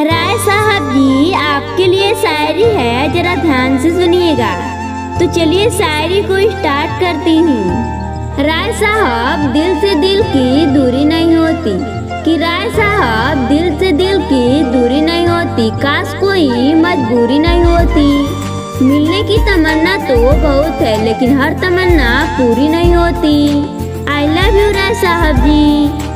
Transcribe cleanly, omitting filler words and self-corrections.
राय साहब जी, आपके लिए शायरी है, जरा ध्यान से सुनिएगा। तो चलिए शायरी को स्टार्ट करती हूँ। राय साहब, दिल से दिल की दूरी नहीं होती, कि राय साहब दिल से दिल की दूरी नहीं होती, काश कोई मजबूरी नहीं होती। मिलने की तमन्ना तो बहुत है, लेकिन हर तमन्ना पूरी नहीं होती। आई लव यू राय साहब जी।